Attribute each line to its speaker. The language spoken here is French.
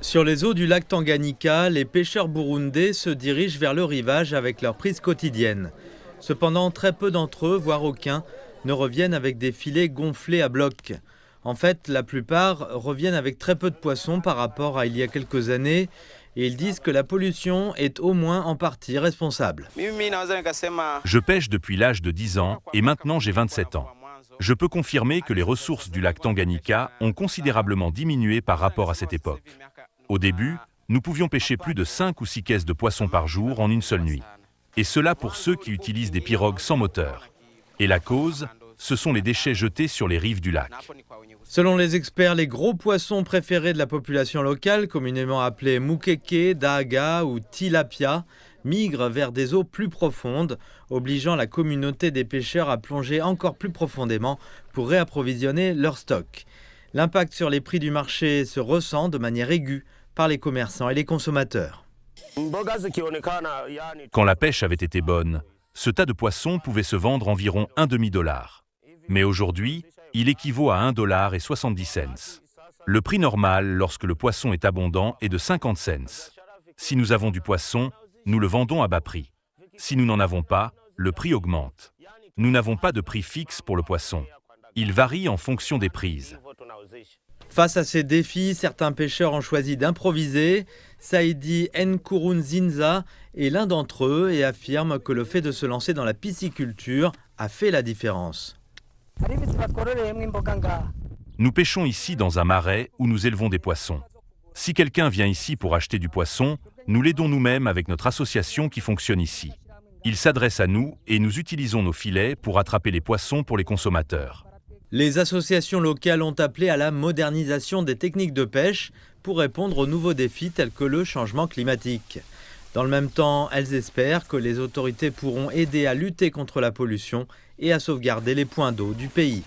Speaker 1: Sur les eaux du lac Tanganyika, les pêcheurs burundais se dirigent vers le rivage avec leur prise quotidienne. Cependant, très peu d'entre eux, voire aucun, ne reviennent avec des filets gonflés à bloc. En fait, la plupart reviennent avec très peu de poissons par rapport à il y a quelques années et ils disent que la pollution est au moins en partie responsable.
Speaker 2: Je pêche depuis l'âge de 10 ans et maintenant j'ai 27 ans. Je peux confirmer que les ressources du lac Tanganyika ont considérablement diminué par rapport à cette époque. Au début, nous pouvions pêcher plus de 5 ou 6 caisses de poissons par jour en une seule nuit. Et cela pour ceux qui utilisent des pirogues sans moteur. Et la cause, ce sont les déchets jetés sur les rives du lac.
Speaker 1: Selon les experts, les gros poissons préférés de la population locale, communément appelés mukeke, dahaga ou tilapia, migrent vers des eaux plus profondes, obligeant la communauté des pêcheurs à plonger encore plus profondément pour réapprovisionner leur stock. L'impact sur les prix du marché se ressent de manière aiguë par les commerçants et les consommateurs.
Speaker 2: Quand la pêche avait été bonne, ce tas de poissons pouvait se vendre environ un demi-dollar. Mais aujourd'hui, il équivaut à $1,70. Le prix normal, lorsque le poisson est abondant, est de 50 cents. Si nous avons du poisson, nous le vendons à bas prix. Si nous n'en avons pas, le prix augmente. Nous n'avons pas de prix fixe pour le poisson. Il varie en fonction des prises.
Speaker 1: Face à ces défis, certains pêcheurs ont choisi d'improviser. Saidi Nkurunziza est l'un d'entre eux et affirme que le fait de se lancer dans la pisciculture a fait la différence.
Speaker 2: Nous pêchons ici dans un marais où nous élevons des poissons. Si quelqu'un vient ici pour acheter du poisson, nous l'aidons nous-mêmes avec notre association qui fonctionne ici. Il s'adresse à nous et nous utilisons nos filets pour attraper les poissons pour les consommateurs.
Speaker 1: Les associations locales ont appelé à la modernisation des techniques de pêche pour répondre aux nouveaux défis tels que le changement climatique. Dans le même temps, elles espèrent que les autorités pourront aider à lutter contre la pollution et à sauvegarder les points d'eau du pays.